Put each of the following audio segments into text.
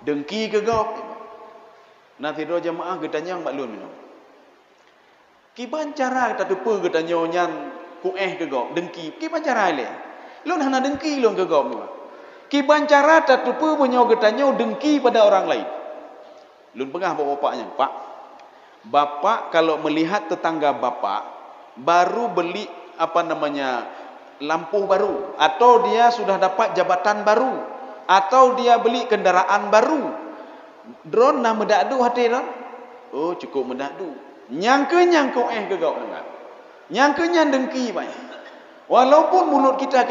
Dengki ke gop. Nanti do jamaah getanya maklun minum. Ki bancara tak depa getanya nyan ku ke gop dengki. Ki bancara le. Lun hana dengki lun ke gop ni. Ki bancara tak depa punyo getanya dengki pada orang lain. Lun pengah bapaknya, Pak. Bapak kalau melihat tetangga bapak baru beli lampu baru, atau dia sudah dapat jabatan baru, atau dia beli kendaraan baru, drone nak medadu hati drone. Oh, cukup medadu. Nyangka ke gau dengar. Nyangkanya dengki banyak. Walaupun mulut kita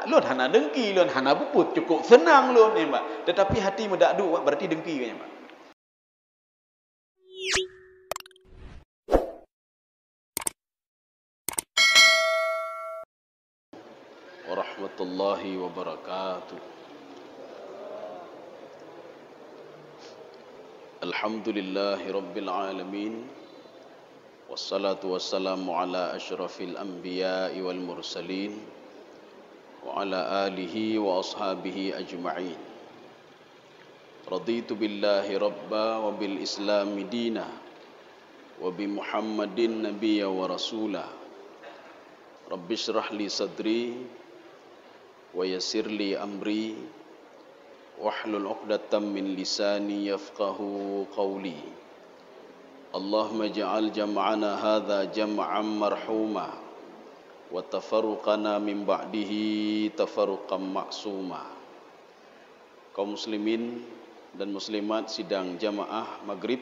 lun hana dengki, lun hana buput, cukup senang lun ni, Pak. Tetapi hati medadu berarti dengki kayaknya, Pak. Warahmatullahi wabarakatuh. Alhamdulillahi rabbil alamin. Wassalatu wassalamu ala asyrafil anbiya'i wal mursalin wa ala alihi wa ashabihi ajma'in. Raditu billahi rabba wa bil islami dina wa bi muhammadin nabiyya wa rasulah. Rabbi syrah li sadri wa yassir li amri wahlul 'uqdatam min lisani yafqahu qawli. Allahumma ja'al jam'ana hadza jam'an marhuma wa tafarruqana min ba'dihi tafarruqan ma'suma. Kaum muslimin dan muslimat sidang jamaah maghrib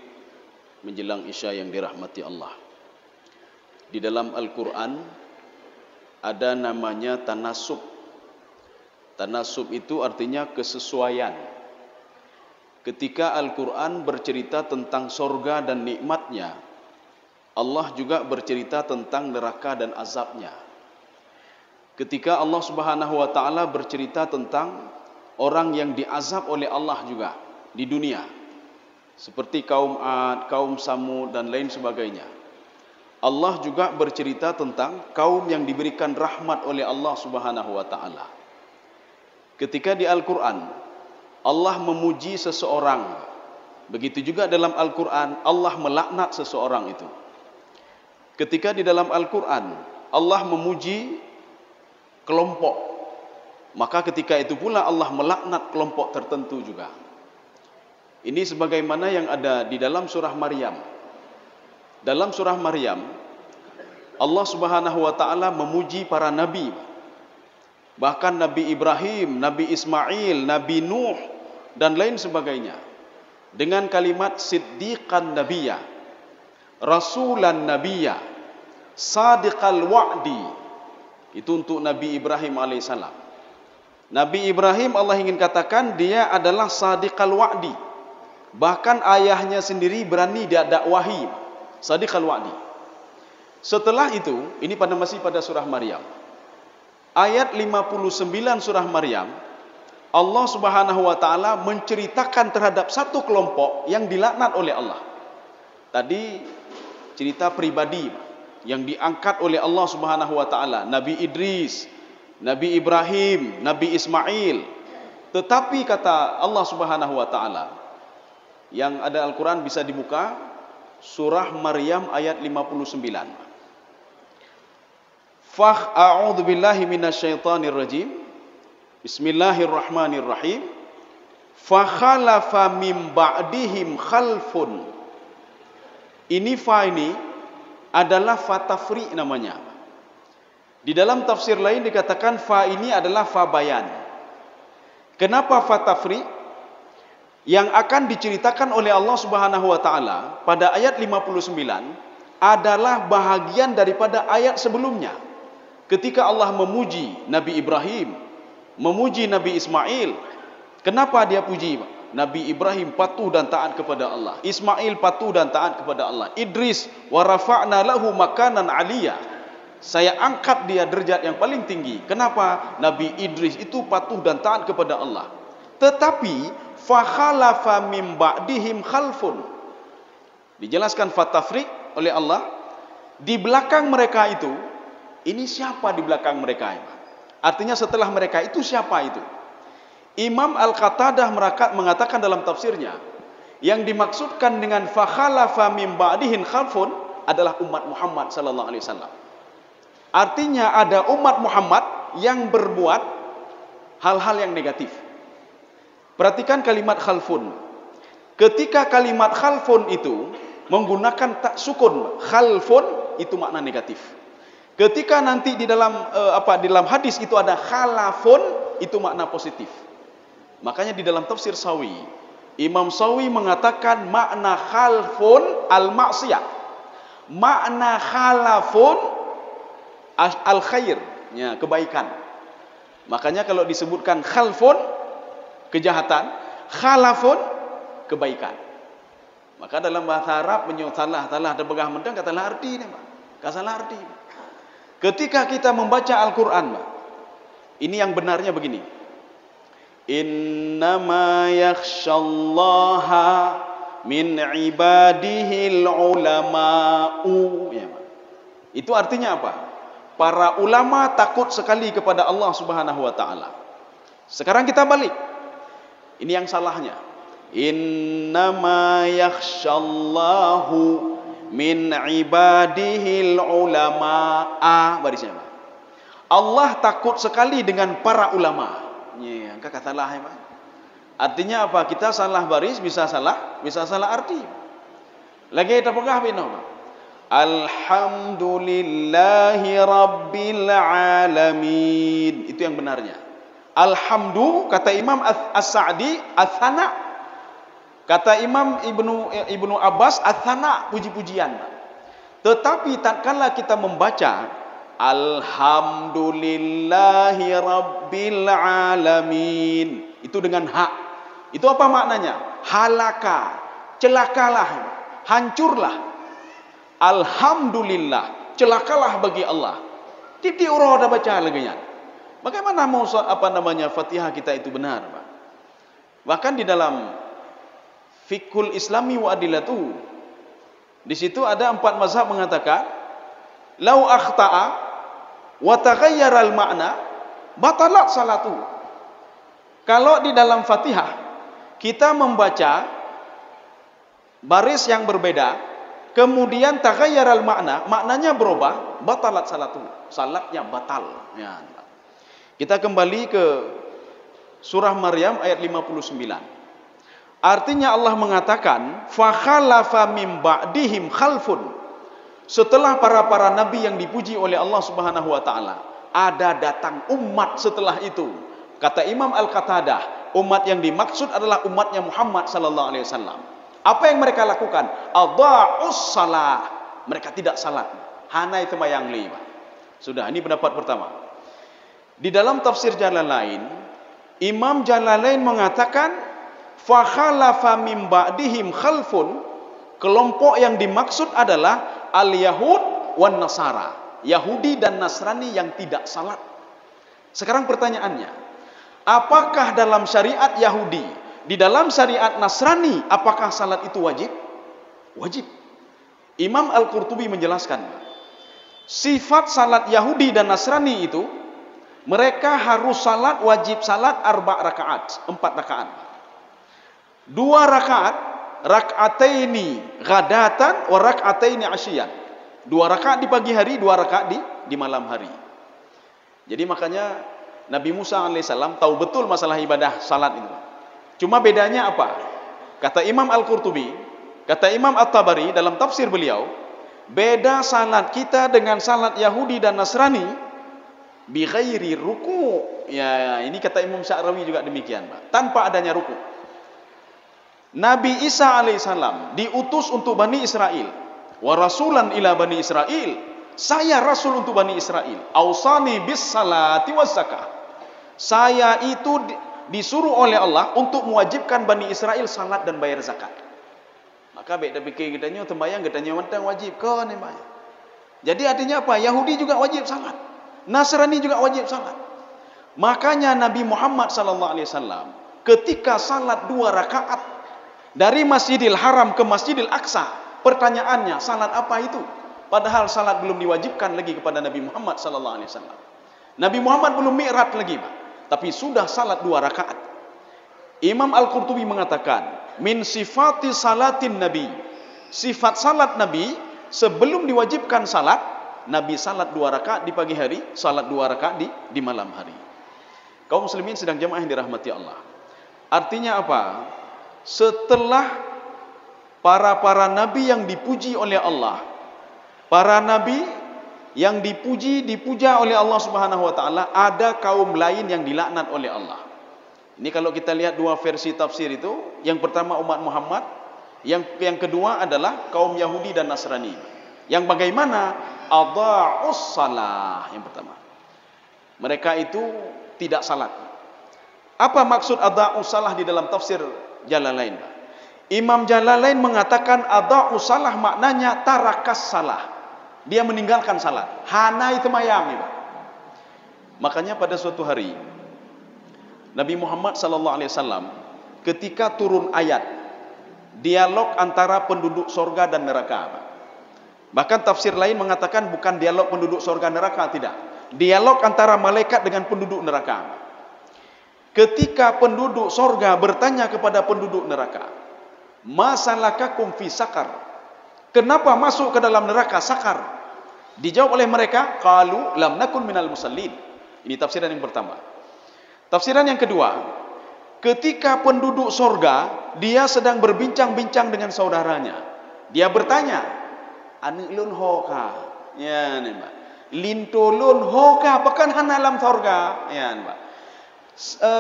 menjelang isya yang dirahmati Allah. Di dalam Al-Quran ada namanya tanasub. Tanasub itu artinya kesesuaian. Ketika Al-Quran bercerita tentang sorga dan nikmatnya, Allah juga bercerita tentang neraka dan azabnya. Ketika Allah Subhanahu wa taala bercerita tentang orang yang diazab oleh Allah juga di dunia, seperti kaum Ad, kaum Samud dan lain sebagainya. Allah juga bercerita tentang kaum yang diberikan rahmat oleh Allah Subhanahu wa taala. Ketika di Al-Quran Allah memuji seseorang, begitu juga dalam Al-Quran Allah melaknat seseorang itu. Ketika di dalam Al-Quran Allah memuji kelompok, maka ketika itu pula Allah melaknat kelompok tertentu juga. Ini sebagaimana yang ada di dalam surah Maryam. Dalam surah Maryam Allah Subhanahu wa taala memuji para nabi. Bahkan Nabi Ibrahim, Nabi Ismail, Nabi Nuh dan lain sebagainya dengan kalimat siddiqan nabiyya, rasulan nabiyya, sadiqal wa'di. Itu untuk Nabi Ibrahim alaihissalam. Nabi Ibrahim Allah ingin katakan dia adalah sadiqal wa'di. Bahkan ayahnya sendiri berani dia dakwahi sadiqal wa'di. Setelah itu, ini masih pada surah Maryam. Ayat 59 surah Maryam, Allah Subhanahu wa taala menceritakan terhadap satu kelompok yang dilaknat oleh Allah. Tadi cerita pribadi yang diangkat oleh Allah Subhanahu wa taala, Nabi Idris, Nabi Ibrahim, Nabi Ismail. Tetapi kata Allah Subhanahu wa taala, yang ada Al-Quran bisa dibuka surah Maryam ayat 59. A'udzu billahi minasyaitonir rajim. Bismillahirrahmanirrahim. Fa khalafa mim ba'dihim khalfun. Ini adalah fa tafri namanya. Di dalam tafsir lain dikatakan fa ini adalah fa bayan. Kenapa fa tafri? Yang akan diceritakan oleh Allah Subhanahu wa taala pada ayat 59 adalah bahagian daripada ayat sebelumnya. Ketika Allah memuji Nabi Ibrahim, memuji Nabi Ismail, kenapa dia puji? Nabi Ibrahim patuh dan taat kepada Allah, Ismail patuh dan taat kepada Allah, Idris wa rafa'na lahu makanan aliyah, saya angkat dia derajat yang paling tinggi. Kenapa? Nabi Idris itu patuh dan taat kepada Allah. Tetapi fa khalafa mim ba'dihim khalfun, dijelaskan fa tafriq oleh Allah, di belakang mereka itu. Ini siapa di belakang mereka? Artinya setelah mereka itu siapa itu? Imam Al-Qatadah mengatakan dalam tafsirnya, yang dimaksudkan dengan fakhalafa min ba'dihim khalfun adalah umat Muhammad sallallahu alaihi wasallam. Artinya ada umat Muhammad yang berbuat hal-hal yang negatif. Perhatikan kalimat khalfun. Ketika kalimat khalfun itu menggunakan tak sukun, khalfun itu makna negatif. Ketika nanti di dalam di dalam hadis itu ada khalafun, itu makna positif. Makanya di dalam tafsir Sawi, Imam Sawi mengatakan makna khalfun al-ma'siyah. Makna khalafun al-khair, ya, kebaikan. Makanya kalau disebutkan khalfun kejahatan, khalafun kebaikan. Maka dalam bahasa Arab salah ada pegah mendang katalah arti ni, Pak. Kasalah arti. Ketika kita membaca Al-Qur'an, Pak, ini yang benarnya begini. Innama yakhshallaha min ibadihil ulama'u. Ya, Pak. Itu artinya apa? Para ulama takut sekali kepada Allah Subhanahu wa taala. Sekarang kita balik. Ini yang salahnya. Innama yakhshallahu min ibadihil ulama'a. Barisnya, Pak. Allah takut sekali dengan para ulama. Ya, kata salah, ya, Pak. Artinya apa? Kita salah baris bisa salah arti. Lagi kita pegah bino, Pak. Alhamdulillahi rabbil alamin. Itu yang benarnya. Alhamdu, kata Imam As-Sa'di, As-Sana. Kata Imam Ibnu Abbas, As-Sana, puji-pujian. Tetapi tatkala kita membaca Alhamdulillahi rabbil alamin, itu dengan hak. Itu apa maknanya? Halaka, celakalah, hancurlah. Alhamdulillah, celakalah bagi Allah. Titi urah dah baca lagi ya. Bagaimana mau Fatihah kita itu benar, Pak? Bahkan di dalam Fiqhul Islami wa Adilatu, di situ ada 4 mazhab mengatakan, lau akhta'a wa taghayyara al-ma'na batalat salatu. Kalau di dalam Fatihah kita membaca baris yang berbeda, kemudian taghayyara al-ma'na, maknanya berubah, batalat salatu. Salatnya batal. Ya. Kita kembali ke surah Maryam ayat 59. Artinya Allah mengatakan fa khalafa min ba'dihim khalfun. Setelah para nabi yang dipuji oleh Allah Subhanahu wa taala, ada datang umat setelah itu. Kata Imam Al-Qatadah, umat yang dimaksud adalah umatnya Muhammad sallallahu alaihi wasallam. Apa yang mereka lakukan? Adha'us salah. Mereka tidak salat. Hana itu mayang li. Sudah, ini pendapat pertama. Di dalam tafsir Jalalain, Imam Jalalain mengatakan fa khalafa min ba'dihim khalfun. Kelompok yang dimaksud adalah al-Yahud wan Nasara, Yahudi dan Nasrani yang tidak salat. Sekarang pertanyaannya, apakah dalam syariat Yahudi, di dalam syariat Nasrani, apakah salat itu wajib? Wajib. Imam Al-Qurtubi menjelaskan, sifat salat Yahudi dan Nasrani itu, mereka harus salat, wajib salat 4 rakaat, 4 rakaat. 2 rakaat rak'ataini ghadatan wa rak'ataini asyian. 2 rakaat di pagi hari, 2 rakaat di malam hari. Jadi makanya Nabi Musa alaihissalam tahu betul masalah ibadah salat itu. Cuma bedanya apa? Kata Imam Al-Qurtubi, kata Imam At-Tabari dalam tafsir beliau, beda salat kita dengan salat Yahudi dan Nasrani bi ghairi ruku. Ya, ini kata Imam Sya'rawi juga demikian, Pak. Tanpa adanya ruku. Nabi Isa alaihissalam diutus untuk Bani Israel. Wa rasulan ila Bani Israel. Saya rasul untuk Bani Israel. Ausani bis salati was zakah. Saya itu disuruh oleh Allah untuk mewajibkan Bani Israel salat dan bayar zakat. Maka beda fikir kitanya tembayang kitanya mentang wajib kan ni. Jadi artinya apa? Yahudi juga wajib salat. Nasrani juga wajib salat. Makanya Nabi Muhammad sallallahu alaihi wasallam ketika salat 2 rakaat dari Masjidil Haram ke Masjidil Aqsa, pertanyaannya, salat apa itu? Padahal salat belum diwajibkan lagi kepada Nabi Muhammad sallallahu alaihi wasallam. Nabi Muhammad belum mi'raj lagi, Pak. Tapi sudah salat 2 rakaat. Imam Al-Qurtubi mengatakan, min sifati salatin Nabi. Sifat salat Nabi, sebelum diwajibkan salat, Nabi salat 2 rakaat di pagi hari, salat 2 rakaat di malam hari. Kaum muslimin sedang jemaah yang dirahmati Allah. Artinya apa? Setelah para nabi yang dipuji oleh Allah, para nabi yang dipuja oleh Allah Subhanahu wa taala, ada kaum lain yang dilaknat oleh Allah. Ini kalau kita lihat 2 versi tafsir itu, yang pertama umat Muhammad, yang kedua adalah kaum Yahudi dan Nasrani. Yang bagaimana? Adha'us salah, yang pertama. Mereka itu tidak salat. Apa maksud adha'us salah di dalam tafsir Jalalain? Imam Jalalain mengatakan adha'us salah maknanya tarakas salah. Dia meninggalkan salat. Hana itu mayam. Makanya pada suatu hari Nabi Muhammad SAW ketika turun ayat dialog antara penduduk sorga dan neraka. Bahkan tafsir lain mengatakan bukan dialog penduduk sorga neraka, tidak. Dialog antara malaikat dengan penduduk neraka. Ketika penduduk sorga bertanya kepada penduduk neraka, ma salakakum fi sakar? Kenapa masuk ke dalam neraka sakar? Dijawab oleh mereka, qalu lam nakun minal musallin. Ini tafsiran yang pertama. Tafsiran yang kedua, ketika penduduk sorga, dia sedang berbincang-bincang dengan saudaranya. Dia bertanya, anu lun hoka, ya nih mbak, lintulun hoka, pekan han alam sorga, ya mbak.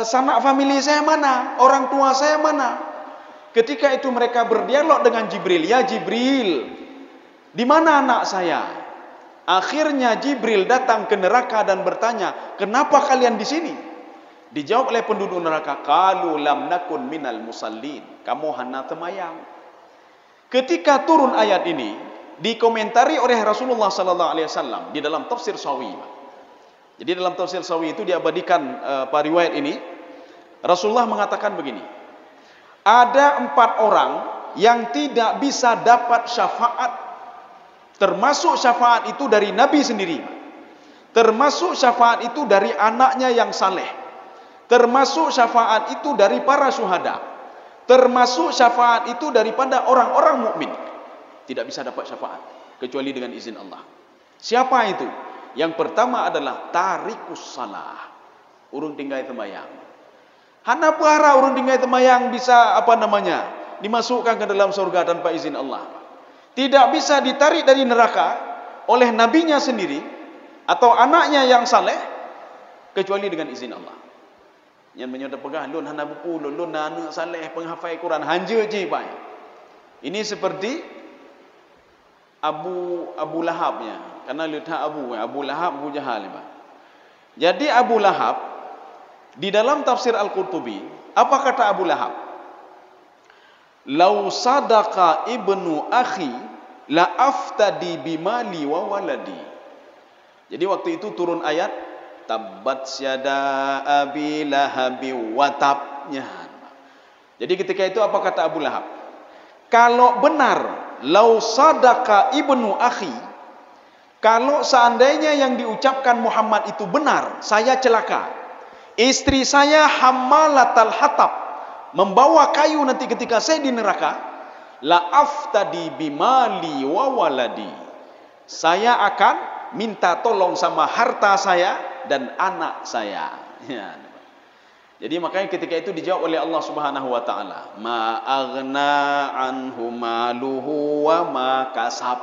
Sanak famili saya mana, orang tua saya mana? Ketika itu mereka berdialog dengan Jibril, ya Jibril, di mana anak saya? Akhirnya Jibril datang ke neraka dan bertanya, kenapa kalian di sini? Dijawab oleh penduduk neraka, qalu lam nakun minal musallin. Kamu hana temayang. Ketika turun ayat ini dikomentari oleh Rasulullah sallallahu alaihi wasallam di dalam tafsir Sawi. Jadi dalam tafsir Sawi itu diabadikan riwayat ini, Rasulullah mengatakan begini. Ada 4 orang yang tidak bisa dapat syafaat, termasuk syafaat itu dari Nabi sendiri, termasuk syafaat itu dari anaknya yang saleh, termasuk syafaat itu dari para syuhada, termasuk syafaat itu daripada orang-orang mukmin. Tidak bisa dapat syafaat kecuali dengan izin Allah. Siapa itu? Yang pertama adalah tarikus salah, urung tinggal temayang. Hana puara urung tinggal temayang bisa dimasukkan ke dalam surga tanpa izin Allah. Tidak bisa ditarik dari neraka oleh nabinya sendiri atau anaknya yang saleh kecuali dengan izin Allah. Yang menyodok pegah lun hana buku lun anak saleh penghafal Quran hanja je pai. Ini seperti Abu Lahabnya, karena lihat Abu Lahab, Abu Jahal. Jadi Abu Lahab di dalam tafsir Al-Qurtubi, apa kata Abu Lahab? Lau sadaqa ibnu akhi la aftadi bimali wa waladi. Jadi waktu itu turun ayat tabbat syada abi lahabi watabnya. Jadi ketika itu apa kata Abu Lahab? Kalau benar lau sadaqa ibnu akhi, kalau seandainya yang diucapkan Muhammad itu benar, saya celaka. Istri saya hammalatal hatab, membawa kayu nanti ketika saya di neraka. La aftadi bimali wa waladi. Saya akan minta tolong sama harta saya dan anak saya. Ya. Jadi makanya ketika itu dijawab oleh Allah Subhanahu wa taala, ma aghna anhu maluhu wa ma kasab.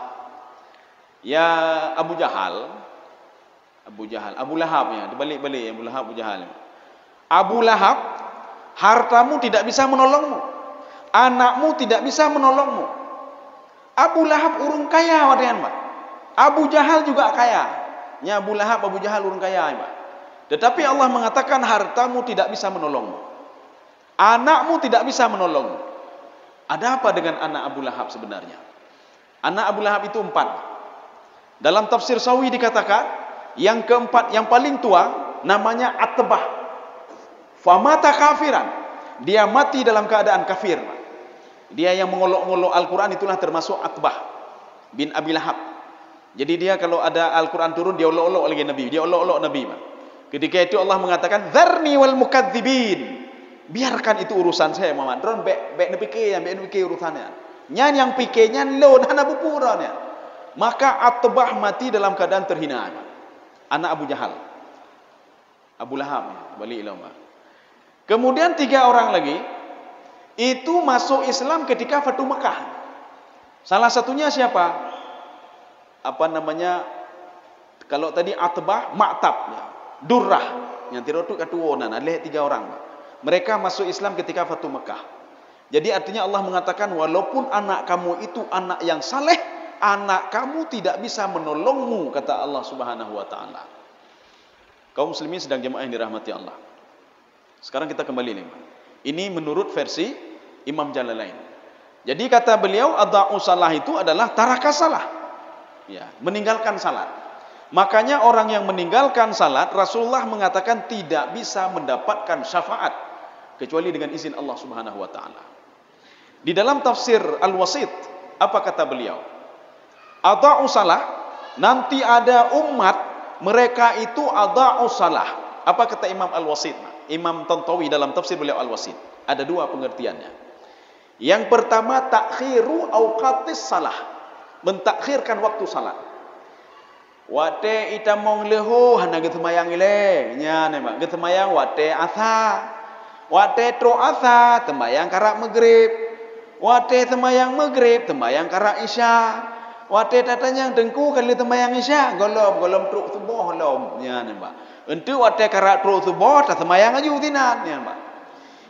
Ya Abu Lahab ya, dibalik-balik Abu Lahab, Abu Jahal. Abu Lahab, hartamu tidak bisa menolongmu. Anakmu tidak bisa menolongmu. Abu Lahab urung kaya wadean, Pak. Abu Jahal juga kaya. Nya Abu Lahab, Abu Jahal urung kaya, Pak. Tetapi Allah mengatakan hartamu tidak bisa menolongmu. Anakmu tidak bisa menolongmu. Ada apa dengan anak Abu Lahab sebenarnya? Anak Abu Lahab itu 4. Dalam tafsir Sawi dikatakan, yang keempat, yang paling tua, namanya Atbah. Famata kafiran. Dia mati dalam keadaan kafir. Dia yang mengolok-olok Al-Quran, itulah termasuk Atbah bin Abi Lahab. Jadi dia kalau ada Al-Quran turun, dia olok-olok lagi Nabi. Dia olok-olok Nabi. Ketika itu Allah mengatakan, Dharni wal mukadzibin. Biarkan itu urusan saya Muhammad. Dron bek fikir urusannya. Nyan yang pikirnya lon hana bupuranya. Maka Atbah mati dalam keadaan terhina. Anak Abu Jahal. Abu Lahab balik lama. Kemudian 3 orang lagi itu masuk Islam ketika Fatu Mekah. Salah satunya siapa? Apa namanya? Kalau tadi Atbah, Ma'tab, Durrah, yang tirotu katuonan, ada 3 orang. Mereka masuk Islam ketika Fatu Mekah. Jadi artinya Allah mengatakan, walaupun anak kamu itu anak yang saleh, anak kamu tidak bisa menolongmu, kata Allah Subhanahu wa taala. Kaum muslimin sedang jemaah yang dirahmati Allah. Sekarang kita kembali nih. Ini menurut versi Imam Jalalain. Jadi kata beliau, adha'u salah itu adalah taraka salah. Ya, meninggalkan salat. Makanya orang yang meninggalkan salat, Rasulullah mengatakan tidak bisa mendapatkan syafaat kecuali dengan izin Allah Subhanahu wa taala. Di dalam tafsir Al-Wasit, apa kata beliau? Adha'u salah, nanti ada umat mereka itu adha'u salah. Apa kata Imam Al-Wasit? Imam Tantawi dalam tafsir beliau Al-Wasit. Ada 2 pengertiannya. Yang pertama, takhiru awqatis salah. Mentakhirkan waktu salat. Wate itamong leho hana getemayang ile. Nya nema getemayang wate asa. Wate tro asa tembayang karak maghrib. Wate tembayang maghrib tembayang karak isya. Wate tatanyang dengku kali tembayang isya golom tro subuh golom. Nya nema. Entu wate karak tro subuh ta tembayang aju tinan. Nya nema.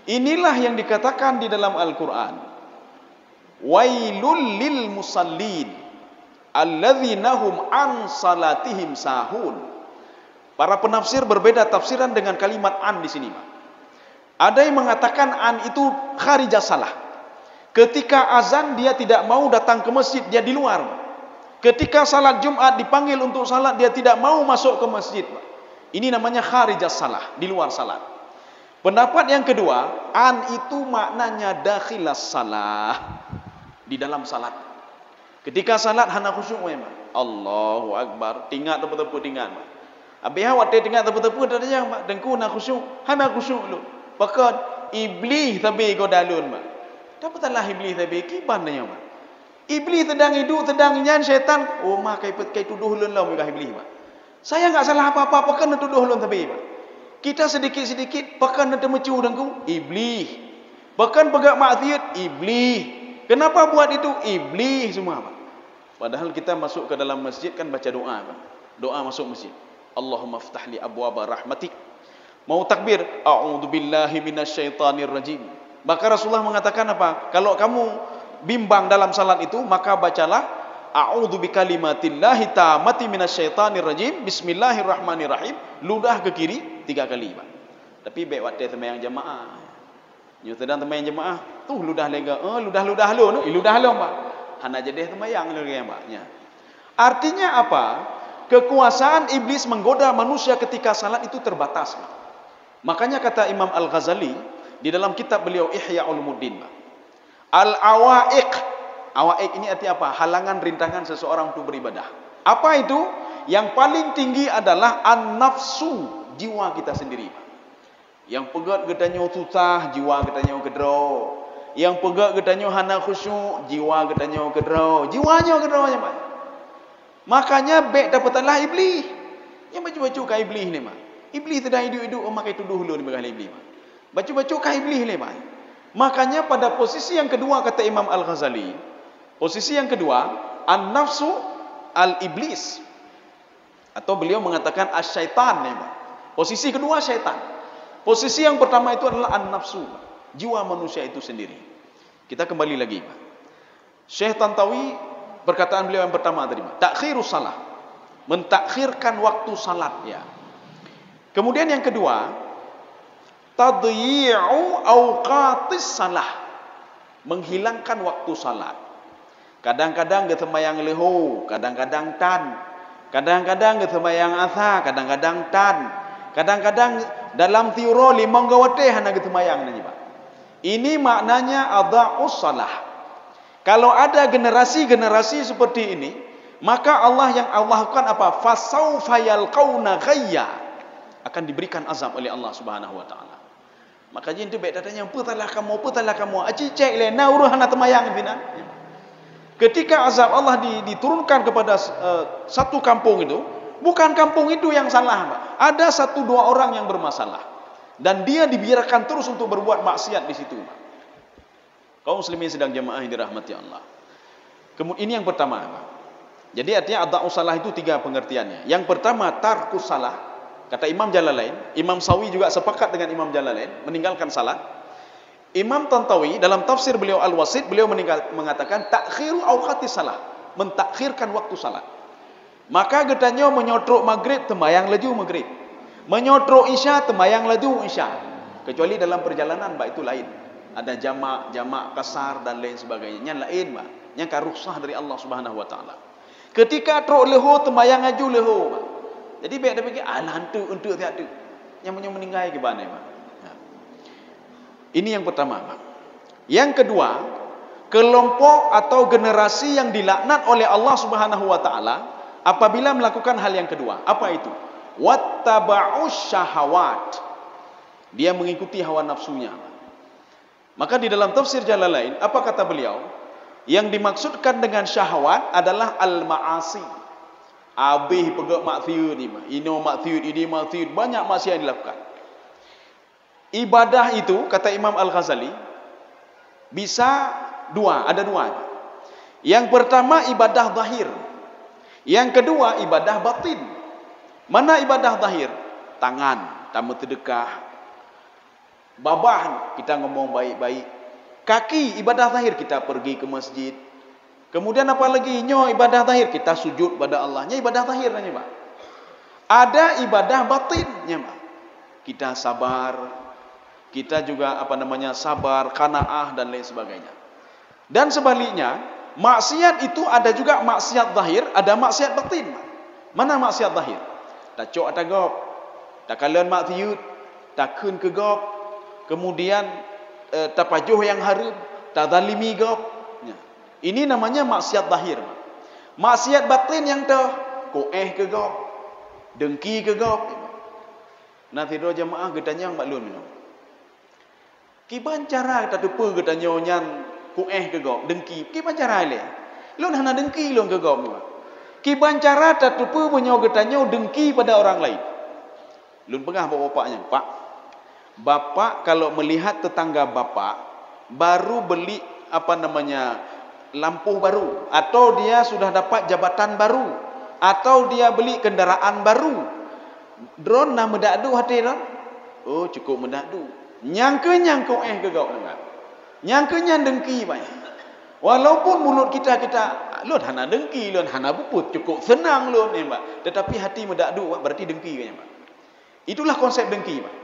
Inilah yang dikatakan di dalam Al-Quran. Wailul lil musallin alladzina hum an salatihim sahun. Para penafsir berbeda tafsiran dengan kalimat an di sini. Ada yang mengatakan an itu kharijah salah. Ketika azan dia tidak mau datang ke masjid, dia di luar. Ketika salat Jumat dipanggil untuk salat, dia tidak mau masuk ke masjid. Ini namanya kharijah salah, di luar salat. Pendapat yang kedua, an itu maknanya dakhilas salah, di dalam salat. Ketika salat hana khusyuk memang. Allahu akbar, tinggal tepu-tepu tinggal. Abi awak tinggal tepu-tepu dah yang mak dengku nak khusyuk, hana khusyuk lu. Pakat iblis tapi go dalun mak. Dapatlah iblis tapi kiban nya mak. Iblis sedang hidup, sedang nyan syaitan. Oh mak kai tuduh lun lah mak iblis mak. Saya enggak salah apa-apa, pakan tuduh lun tapi mak. Kita sedikit-sedikit pakan nak mecu dengku, iblis. Pakan pegak maksiat, iblis. Kenapa buat itu? Iblis semua mak. Padahal kita masuk ke dalam masjid kan baca doa, Pak. Doa masuk masjid. Allahumma ftah li abwaaba rahmatik. Mau takbir, a'udzubillahi minasyaitonir rajim. Maka Rasulullah mengatakan apa? Kalau kamu bimbang dalam salat itu, maka bacalah a'udzu bikalimatillahi tammati minasyaitonir rajim. Bismillahirrahmanirrahim. Ludah ke kiri 3 kali, Pak. Tapi baik waktu sembahyang jemaah. Nyu sedang sembahyang jemaah, tuh ludah lega. Ludah lu, ludah lu, Pak. Hana jadi sembahyang lagi mbaknya. Artinya apa? Kekuasaan iblis menggoda manusia ketika salat itu terbatas. Makanya kata Imam Al-Ghazali di dalam kitab beliau Ihya Ulumuddin, al-awaiq. Awaiq ini arti apa? Halangan, rintangan seseorang untuk beribadah. Apa itu? Yang paling tinggi adalah an-nafsu, jiwa kita sendiri. Yang pegat gedanya susah, jiwa gedanya kedro. Yang pegak gedanya hana khusyuk, jiwa gedanya kedro. Jiwanya kedronya, Pak. Makanya baik dapatlah iblis. Yang baju-baju ka iblis ni, Pak. Iblis sedang hidup-hidup memakai tuduh lu ni bagi iblis, Pak. Baju-baju ka iblis ni, Pak. Makanya pada posisi yang kedua kata Imam Al-Ghazali, posisi yang kedua, an-nafsu al-iblis. Atau beliau mengatakan as-syaitan ni, Pak. Posisi kedua syaitan. Posisi yang pertama itu adalah an-nafsu, jiwa manusia itu sendiri. Kita kembali lagi, Pak. Syekh Tantawi, perkataan beliau yang pertama tadi, Pak. Takhirus salah. Mentakhirkan waktu salat, ya. Kemudian yang kedua, tadyi'u awqatis salah. Menghilangkan waktu salat. Kadang-kadang kita sembahyang leho, kadang-kadang tan. Kadang-kadang kita sembahyang asa, kadang-kadang tan. Kadang-kadang dalam teori menggawate hana kita sembahyang ni, Pak. Ini maknanya adha'us salah. Kalau ada generasi-generasi seperti ini, maka Allah yang Allah lakukan apa? Fasaufa yalqauna ghayya. Akan diberikan azab oleh Allah Subhanahu wa taala. Maka jin tu baik datanya, putalah kamu, aci cek le, na uruh hana temayang pinan. Ketika azab Allah diturunkan kepada satu kampung itu, bukan kampung itu yang salah, Pak. Ada 1-2 orang yang bermasalah. Dan dia dibiarkan terus untuk berbuat maksiat di situ, Pak. Kaum muslimin sedang jemaah yang dirahmati Allah. Kemudian ini yang pertama, Pak. Jadi artinya adha'us salah itu 3 pengertiannya. Yang pertama, tarkus salah. Kata Imam Jalalain, Imam Sawi juga sepakat dengan Imam Jalalain, meninggalkan salat. Imam Tantawi dalam tafsir beliau Al-Wasit, beliau mengatakan takhiru awqatis salat, mentakhirkan waktu salat. Maka getanya menyotrok maghrib tembayang laju maghrib, menyotrok isya tembayang laju isya. Kecuali dalam perjalanan, Mbak, itu lain. Ada jamak kasar dan lain sebagainya. Yang lain, Mbak, yang rukhsah dari Allah Subhanahu wa taala. Ketika trok leho tembayang laju leho, Mbak. Jadi biar dia fikir, alah untuk tiada. Yang meninggal ke mana, Pak? Ini yang pertama, Pak. Yang kedua, kelompok atau generasi yang dilaknat oleh Allah Subhanahu wa taala apabila melakukan hal yang kedua. Apa itu? Wattaba'us syahawat. Dia mengikuti hawa nafsunya. Maka di dalam tafsir Jalalain, apa kata beliau? Yang dimaksudkan dengan syahwat adalah al-ma'asi. Abih pegak maksiat ni, ini maksiat, ini maksiat, banyak maksiat yang dilakukan. Ibadah itu, kata Imam Al-Ghazali, bisa 2, ada 2. Yang pertama ibadah zahir. Yang kedua ibadah batin. Mana ibadah zahir? Tangan, tamu sedekah. Babah, kita ngomong baik-baik. Kaki, ibadah zahir, kita pergi ke masjid. Kemudian apa lagi? Ibadah zahir, kita sujud pada Allahnya, ibadah zahir nanya, Pak. Ada ibadah batinnya, Pak. Kita sabar, kita juga sabar, qanaah dan lain sebagainya. Dan sebaliknya, maksiat itu ada juga maksiat zahir, ada maksiat batin. Mana maksiat zahir? Tak cok tak gop, tak kalian maksiat, tak kun ke gop, kemudian tak pajuh yang harum, tak zalimi gop. Ini namanya maksiat zahir. Maksiat batin yang koeh ke gop, dengki ke gop. Nanti do jemaah getanya maklum minum. Kiban cara tak depa getanya nyan koeh ke gop, dengki. Kiban cara le. Lun hana dengki lun ke gop. Kiban cara tak depa menyo getanya dengki pada orang lain. Lun pengah bapaknya, Pak. Bapak kalau melihat tetangga bapak baru beli lampu baru, atau dia sudah dapat jabatan baru, atau dia beli kendaraan baru, drone nak mendadu hati drone, oh cukup mendadu, nyangka ke kau dengar, nyangka dengki banyak. Walaupun mulut kita lon hana dengki, lon hana buput, cukup senang lon ni, Pak. Tetapi hati mendadu, berarti dengki kan, Pak. Itulah konsep dengki, Pak.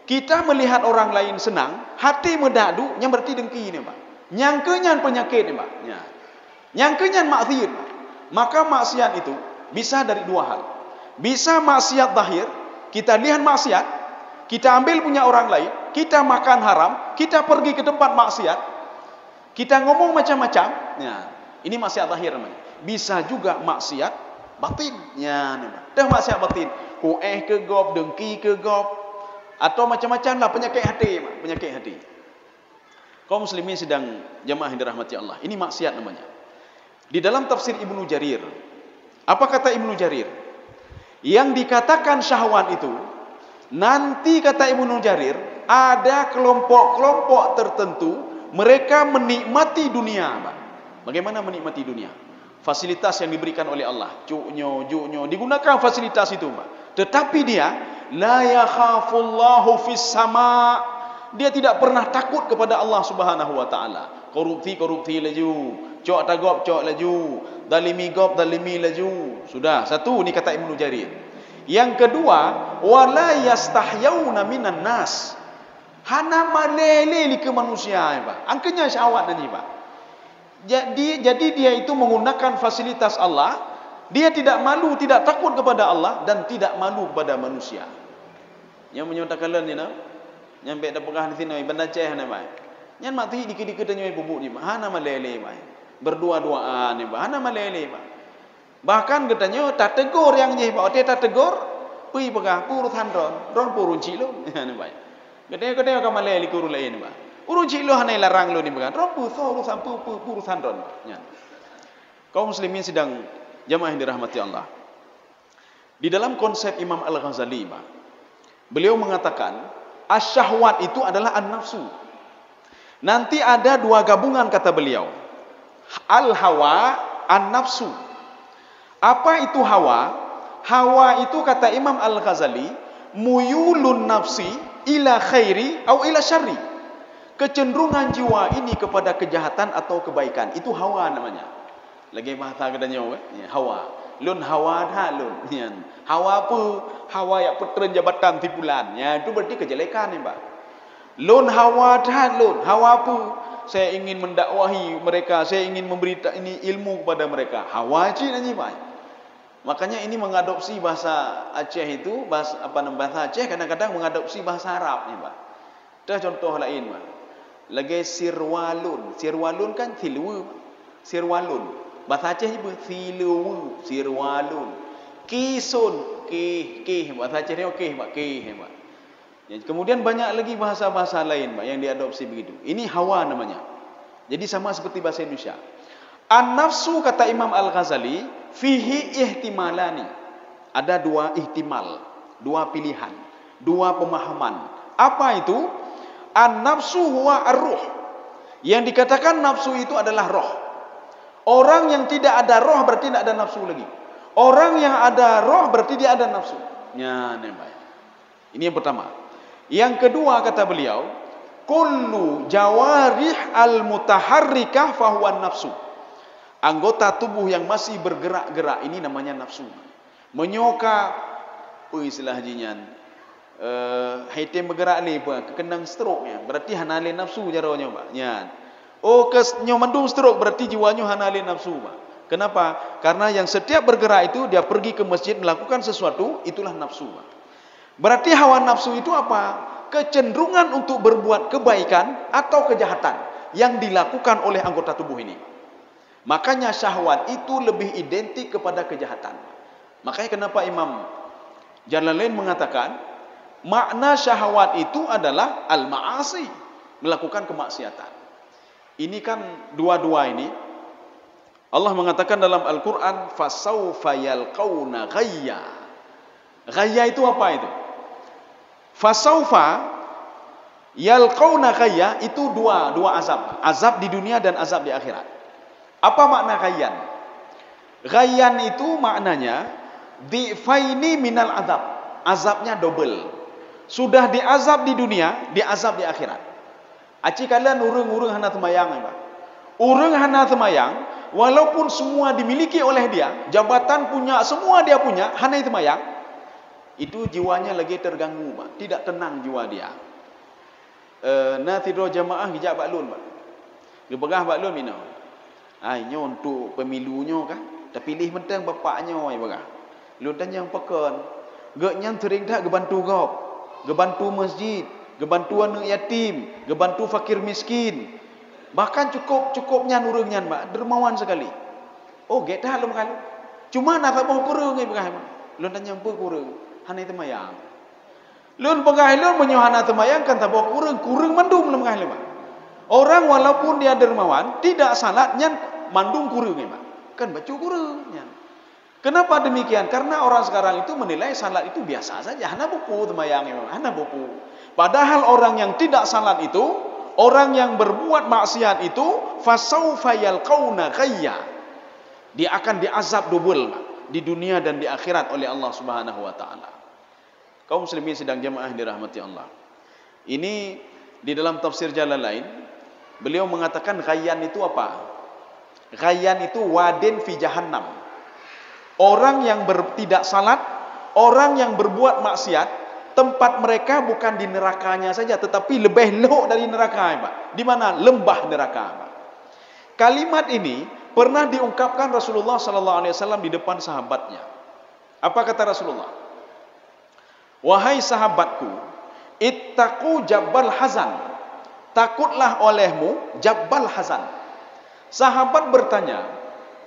Kita melihat orang lain senang, hati mendadu, yang berarti dengki ni, Pak. Nyangkenyan penyakit ni, Pak. Nyangkenyan maksiat, Pak. Maka maksiat itu bisa dari 2 hal. Bisa maksiat zahir, kita lihat maksiat, kita ambil punya orang lain, kita makan haram, kita pergi ke tempat maksiat, kita ngomong macam-macam. Ini maksiat zahir namanya. Bisa juga maksiat batin. Dah maksiat batin. Koeh ke gop, dengki ke gop, atau macam-macam lah penyakit hati, Pak. Penyakit hati. Kaum muslimin sedang jemaah yang dirahmati Allah. Ini maksiat namanya. Di dalam tafsir Ibnu Jarir, apa kata Ibnu Jarir? Yang dikatakan syahwat itu, nanti kata Ibnu Jarir, ada kelompok-kelompok tertentu, mereka menikmati dunia, Pak. Bagaimana menikmati dunia? Fasilitas yang diberikan oleh Allah, juknyo, digunakan fasilitas itu, Pak. Tetapi dia la yakhafullahu fis sama'. Dia tidak pernah takut kepada Allah Subhanahu wa taala. Korupsi laju, cok tagop cok laju, dalimi gop dalimi laju. Sudah, satu ni kata Ibnu Jarir. Yang kedua, wala yastahyauna minan nas. Hana malele li ke manusia, Pak. Angkanya syahwat ni, Pak. Jadi dia itu menggunakan fasilitas Allah, dia tidak malu, tidak takut kepada Allah dan tidak malu kepada manusia. Yang menyatakan ni nyampe dah pegah di sini benda ceh ni, Pak. Nyan mati dikit-dikit tanya bubuk ni, Pak. Hana malele, Pak. Berdua-duaan ni, Pak. Hana malele, Pak. Bahkan katanya tak tegur yang ni, Pak. Dia tak tegur, pergi pegah purut handron, ron purun cilo. Ni, Pak. Kadang-kadang kamu malai liku urun lain ba. Urun cik lo hanai larang lo ni bukan. Rompu so urusan urusan ron. Ya. Kaum muslimin sidang jamaah yang dirahmati Allah. Di dalam konsep Imam Al-Ghazali, beliau mengatakan asyahwat itu adalah an-nafsu. Nanti ada dua gabungan kata beliau. Al-hawa, an-nafsu. Apa itu hawa? Hawa itu kata Imam Al-Ghazali, muyulun nafsi ila khairi atau ila syarri. Kecenderungan jiwa ini kepada kejahatan atau kebaikan. Itu hawa namanya. Lagi bahasa katanya hawa. Lun hawa dah lun. Hawa apa? Hawa yang puteren jabatan tipulan. Ya, itu berarti kejelekan ni, Pak. Lun hawa dah lun. Hawa apa? Saya ingin mendakwahi mereka, saya ingin memberita ini ilmu kepada mereka. Hawa cik nanti, Pak. Makanya ini mengadopsi bahasa Aceh itu, bahasa Aceh kadang-kadang mengadopsi bahasa Arab ni, Pak. Dah contoh lain, Pak. Lagi sirwalun. Sirwalun kan silwu. Sirwalun. Bahasa Aceh ni silwu, sirwalun. Kisun, kih. Bahasa Aceh ni okey, Pak. Kih, Pak. Ya, kemudian banyak lagi bahasa-bahasa lain, Pak, yang diadopsi begitu. Ini hawa namanya. Jadi sama seperti bahasa Indonesia. An-nafsu kata Imam Al-Ghazali, fihi ihtimalani. Ada dua ihtimal, dua pilihan, dua pemahaman. Apa itu? An-nafsu huwa ar-ruh. Yang dikatakan nafsu itu adalah roh. Orang yang tidak ada roh berarti tidak ada nafsu lagi. Orang yang ada roh berarti dia ada nafsu. Ya, ini yang pertama. Yang kedua kata beliau, kullu jawarih al-mutaharrikah fahuwa nafsu. Anggota tubuh yang masih bergerak-gerak ini namanya nafsu. Menyoka, istilah jinyan. Haitim bergerak ni kekenang stroke nya. Berarti hanale nafsu caranya, Pak. Ya. Oh, kesnyo mendung stroke berarti jiwanya hanale nafsu, Pak. Kenapa? Karena yang setiap bergerak itu dia pergi ke masjid melakukan sesuatu, itulah nafsu, Pak. Berarti hawa nafsu itu apa? Kecenderungan untuk berbuat kebaikan atau kejahatan yang dilakukan oleh anggota tubuh ini. Makanya syahwat itu lebih identik kepada kejahatan. Makanya kenapa Imam Jalalain mengatakan makna syahwat itu adalah al-ma'asi, melakukan kemaksiatan. Ini kan dua-dua ini Allah mengatakan dalam Al-Quran, fasawfa yalqawna ghayya. Ghayya itu apa itu? Fasawfa yalqawna ghayya itu dua azab. Azab di dunia dan azab di akhirat. Apa makna ghayyan? Ghayyan itu maknanya difaini minal azab. Azabnya double. Sudah diazab di dunia, diazab di akhirat. Aci kalian urung hana temayang, Pak. Urung hana temayang, walaupun semua dimiliki oleh dia, jabatan punya, semua dia punya, hana temayang, itu jiwanya lagi terganggu, Pak. Tidak tenang jiwa dia. Na tidur jamaah hijab baklun, Pak. Dia pegah baklun mina. Nyo untuk pemilunya kan, tapi pilih mentang bapaknya ai pegah. Lu tanya yang pekan. Geknya sering tak gebantu gop. Gebantu masjid, gebantu anak yatim, gebantu fakir miskin. Bahkan cukupnya nurungnya, Mbak, dermawan sekali. Oh, get dah lu kan. Cuma nak apa kurang ai pegah. Lu tanya apa kurang? Hana temayang. Lu pegah lu menyohana temayang kan tak kurang mandum lu pegah lu. Orang walaupun dia dermawan, tidak salatnya mandung kurang, Pak. Kan baca kurangnya. Kenapa demikian? Karena orang sekarang itu menilai salat itu biasa saja. Hana buku temayang, hana buku. Padahal orang yang tidak salat itu, orang yang berbuat maksiat itu, fasaufa yalqauna ghayya. Dia akan diazab double, Pak, di dunia dan di akhirat oleh Allah Subhanahu wa taala. Kaum muslimin sedang jemaah dirahmati Allah. Ini di dalam tafsir Jalalain, beliau mengatakan ghayyan itu apa? Ghayyan itu wadin fi jahannam. Orang yang tidak salat, orang yang berbuat maksiat, tempat mereka bukan di nerakanya saja, tetapi lebih lehok dari neraka, Pak. Di mana? Lembah neraka, Pak. Kalimat ini pernah diungkapkan Rasulullah sallallahu alaihi wasallam di depan sahabatnya. Apa kata Rasulullah? Wahai sahabatku, ittaqu jabbal hazan. Takutlah olehmu jabbal hazan. Sahabat bertanya,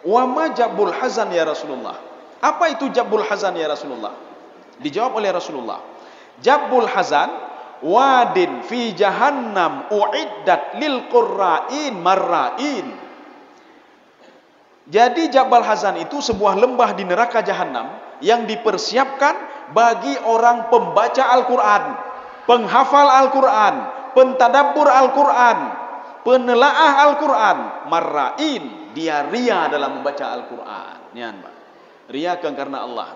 wa ma jabbul hazan ya Rasulullah? Apa itu jabbul hazan ya Rasulullah? Dijawab oleh Rasulullah, jabbul hazan wadin fi jahannam uiddat lil qurra'in marra'in. Jadi Jabal Hazan itu sebuah lembah di neraka jahanam yang dipersiapkan bagi orang pembaca Al-Quran, penghafal Al-Quran, pentadabbur Al-Quran, penelaah Al-Quran. Marra'in, dia ria dalam membaca Al-Quran. Ria bukan karena Allah.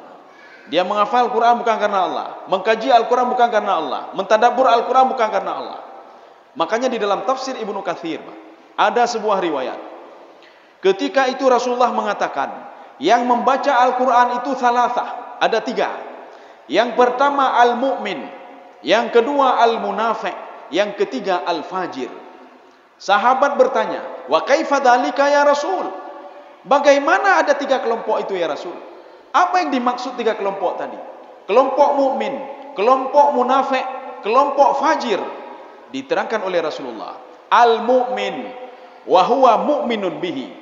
Dia menghafal Al-Quran bukan karena Allah, mengkaji Al-Quran bukan karena Allah, mentadabbur Al-Quran bukan karena Allah. Makanya di dalam tafsir Ibnu Katsir ada sebuah riwayat. Ketika itu Rasulullah mengatakan, yang membaca Al-Quran itu salasah, ada 3. Yang pertama al-mu'min, yang kedua al-munafiq, yang ketiga al-fajir. Sahabat bertanya, wa kaifa dzalika ya Rasul? Bagaimana ada 3 kelompok itu ya Rasul? Apa yang dimaksud 3 kelompok tadi? Kelompok mukmin, kelompok munafik, kelompok fajir. Diterangkan oleh Rasulullah, al-mu'min wa huwa mu'minun bihi.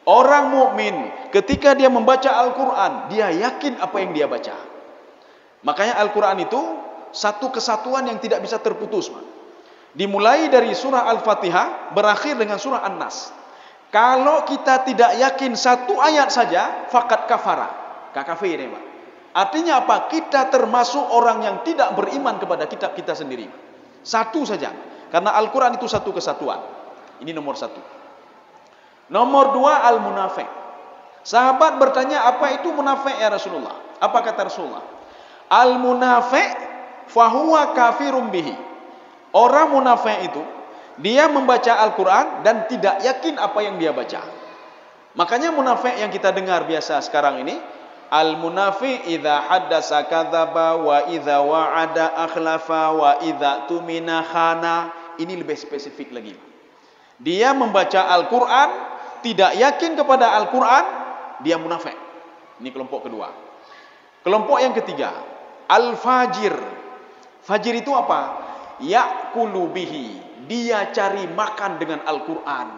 Orang mukmin ketika dia membaca Al-Quran, dia yakin apa yang dia baca. Makanya Al-Quran itu satu kesatuan yang tidak bisa terputus. Dimulai dari surah Al-Fatihah, berakhir dengan surah An-Nas. Kalau kita tidak yakin satu ayat saja, faqad kafara, kafir ya, Pak. Artinya apa? Kita termasuk orang yang tidak beriman kepada kitab kita sendiri. Satu saja. Karena Al-Quran itu satu kesatuan. Ini nomor 1. Nomor 2 al-munafik. Sahabat bertanya, apa itu munafik ya Rasulullah? Apa kata Rasulullah? Al-munafik fahuwa kafirun bihi. Orang munafik itu, dia membaca Al-Quran dan tidak yakin apa yang dia baca. Makanya munafik yang kita dengar biasa sekarang ini, al-munafiq idza haddasa kadzaba wa idza wa'ada akhlafa wa idza tumina khana. Ini lebih spesifik lagi. Dia membaca Al-Quran, tidak yakin kepada Al-Quran, dia munafik. Ini kelompok kedua. Kelompok yang ketiga, al-fajir. Fajir itu apa? Ya'kulu bihi. Dia cari makan dengan Al-Quran.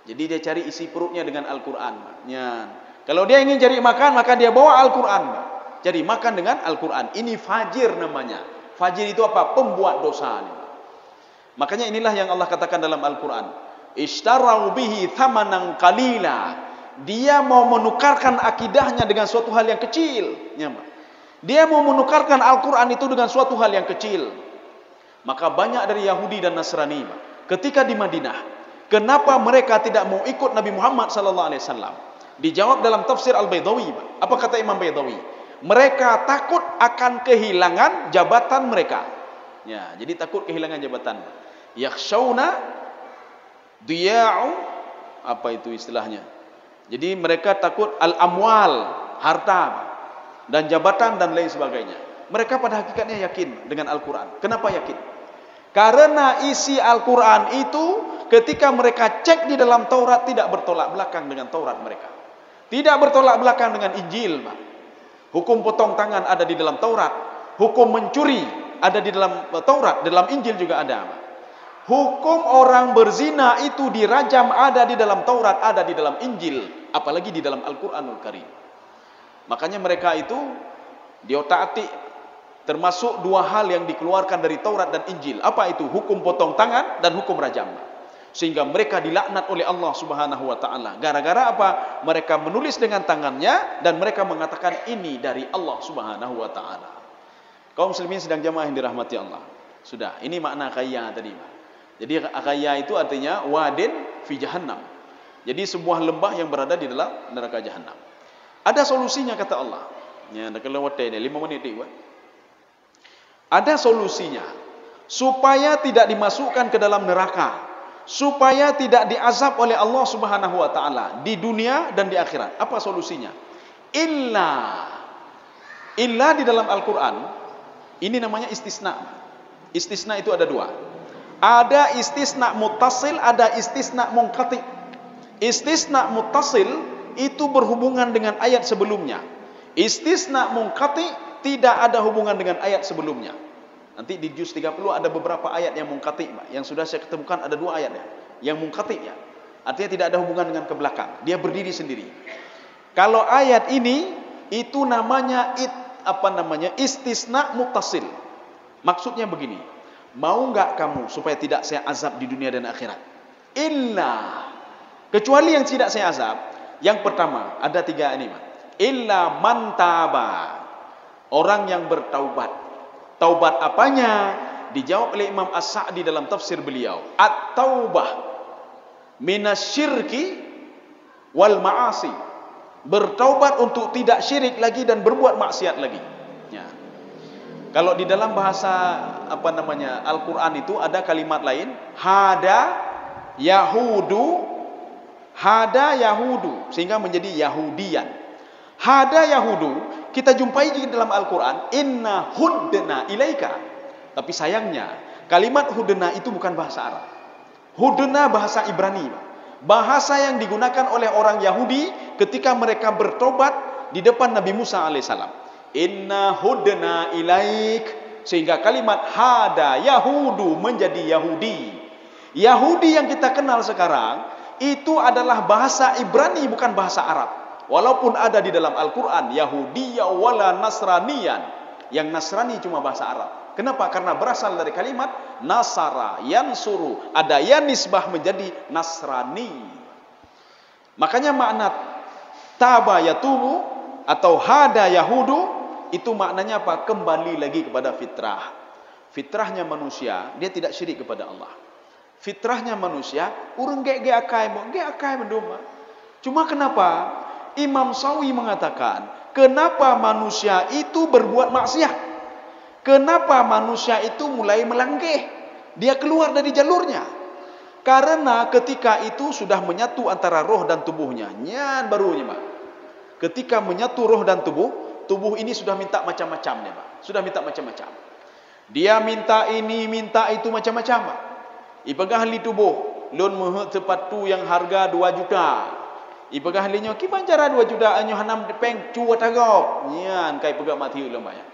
Jadi dia cari isi perutnya dengan Al-Quran. Ya. Kalau dia ingin cari makan, maka dia bawa Al-Quran. Cari makan dengan Al-Quran. Ini fajir namanya. Fajir itu apa? Pembuat dosa. Makanya inilah yang Allah katakan dalam Al-Quran. Ishtarau bihi thamanan qalila. Dia mau menukarkan akidahnya dengan suatu hal yang kecil. Dia mau menukarkan Al-Quran itu dengan suatu hal yang kecil. Maka banyak dari Yahudi dan Nasrani ketika di Madinah, kenapa mereka tidak mau ikut Nabi Muhammad SAW? Dijawab dalam tafsir Al-Baydawi. Apa kata Imam Baydawi? Mereka takut akan kehilangan jabatan mereka. Ya, jadi takut kehilangan jabatan. Yakhshawna diya'u, apa itu istilahnya? Jadi mereka takut al-amwal, harta dan jabatan dan lain sebagainya. Mereka pada hakikatnya yakin dengan Al-Quran. Kenapa yakin? Karena isi Al-Quran itu ketika mereka cek di dalam Taurat tidak bertolak belakang dengan Taurat mereka. Tidak bertolak belakang dengan Injil. Hukum potong tangan ada di dalam Taurat. Hukum mencuri ada di dalam Taurat. Dalam Injil juga ada. Hukum orang berzina itu dirajam ada di dalam Taurat, ada di dalam Injil, apalagi di dalam Al-Quranul Karim. Makanya mereka itu diotak-atik, termasuk 2 hal yang dikeluarkan dari Taurat dan Injil. Apa itu? Hukum potong tangan dan hukum rajam. Sehingga mereka dilaknat oleh Allah Subhanahu wa taala. Gara-gara apa? Mereka menulis dengan tangannya dan mereka mengatakan ini dari Allah Subhanahu wa taala. Kaum muslimin sedang jamaah yang dirahmati Allah. Sudah, ini makna kaya tadi. Jadi akaya itu artinya wadin fi jahannam. Jadi sebuah lembah yang berada di dalam neraka jahannam. Ada solusinya kata Allah. Ya, nak lewat ini 5 menit ini. Ada solusinya supaya tidak dimasukkan ke dalam neraka, supaya tidak diazab oleh Allah Subhanahu wa taala di dunia dan di akhirat. Apa solusinya? Illa di dalam Al-Quran ini namanya istisna. Istisna itu ada 2. Ada istisna muttasil, ada istisna munqati. Istisna muttasil itu berhubungan dengan ayat sebelumnya. Istisna munqati tidak ada hubungan dengan ayat sebelumnya. Nanti di juz 30 ada beberapa ayat yang munqati, yang sudah saya ketemukan ada 2 ayatnya. Yang munqati ya. Artinya tidak ada hubungan dengan ke belakang. Dia berdiri sendiri. Kalau ayat ini itu namanya istisna muttasil. Maksudnya begini. mau enggak kamu supaya tidak saya azab di dunia dan akhirat? Illa, kecuali yang tidak saya azab. Yang pertama, ada 3 ini, illa man taba, orang yang bertaubat. Taubat apanya? Dijawab oleh Imam As-Sa'di dalam tafsir beliau, at-taubah minasyirki wal ma'asi, bertaubat untuk tidak syirik lagi dan berbuat maksiat lagi. Ya. Kalau di dalam bahasa Al-Quran itu ada kalimat lain, hada yahudu, sehingga menjadi yahudian. Hada yahudu kita jumpai di dalam Al-Quran, inna hudna ilaika. Tapi sayangnya kalimat hudna itu bukan bahasa Arab. Hudna bahasa Ibrani, bahasa yang digunakan oleh orang Yahudi ketika mereka bertobat di depan Nabi Musa alaihissalam. Inna hudna ilaik, sehingga kalimat hada yahudu menjadi Yahudi. Yahudi yang kita kenal sekarang itu adalah bahasa Ibrani, bukan bahasa Arab. Walaupun ada di dalam Al-Quran Yahudiyya wala Nasraniyan, yang Nasrani cuma bahasa Arab. Kenapa? Karena berasal dari kalimat nasara, yansuru, ada yang nisbah menjadi Nasrani. Makanya makna taba yatubu atau hada yahudu itu maknanya apa? Kembali lagi kepada fitrah. Fitrahnya manusia, dia tidak syirik kepada Allah. Fitrahnya manusia, urang ge akai mendoma. Cuma kenapa? Imam Sawi mengatakan, kenapa manusia itu berbuat maksiat? Kenapa manusia itu mulai melanggeh? Dia keluar dari jalurnya. Karena ketika itu sudah menyatu antara roh dan tubuhnya. Nyan barunya, Pak. Ketika menyatu roh dan tubuh ini sudah minta macam-macam, Pak. Sudah minta macam-macam. Dia minta ini, minta itu macam-macam, Pak. Ipegah li tubuh, lon meh sepatu yang harga 2 juta. Ipegah linyo kiban cara 2 juta anyo hanam peng cuwa tagap. Nyan kai pegak mati ulama ya.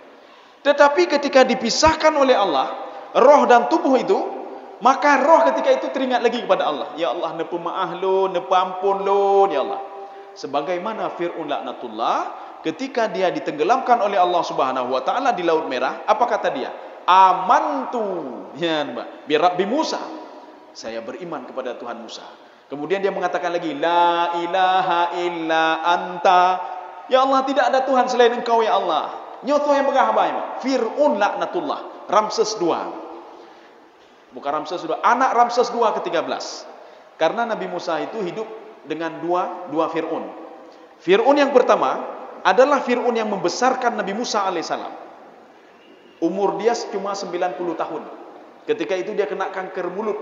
Tetapi ketika dipisahkan oleh Allah, roh dan tubuh itu, maka roh ketika itu teringat lagi kepada Allah. Ya Allah, nepu maaf lo, nepu ampun lo, ya Allah. Sebagaimana Fir'aun laknatullah, ketika dia ditenggelamkan oleh Allah Subhanahu wa taala di Laut Merah, apa kata dia? Amantu, ya Mbak, bi Rabbi Musa. Saya beriman kepada Tuhan Musa. Kemudian dia mengatakan lagi, la ilaha illa anta. Ya Allah, tidak ada Tuhan selain Engkau ya Allah. Nyoto yang bergahabai, Fir'aun laknatullah, Ramses II. Bukan Ramses II, anak Ramses II ke-13. Karena Nabi Musa itu hidup dengan dua Fir'aun. Fir'aun yang pertama adalah Fir'aun yang membesarkan Nabi Musa alaihissalam. Umur dia cuma 90 tahun. Ketika itu dia kena kanker mulut.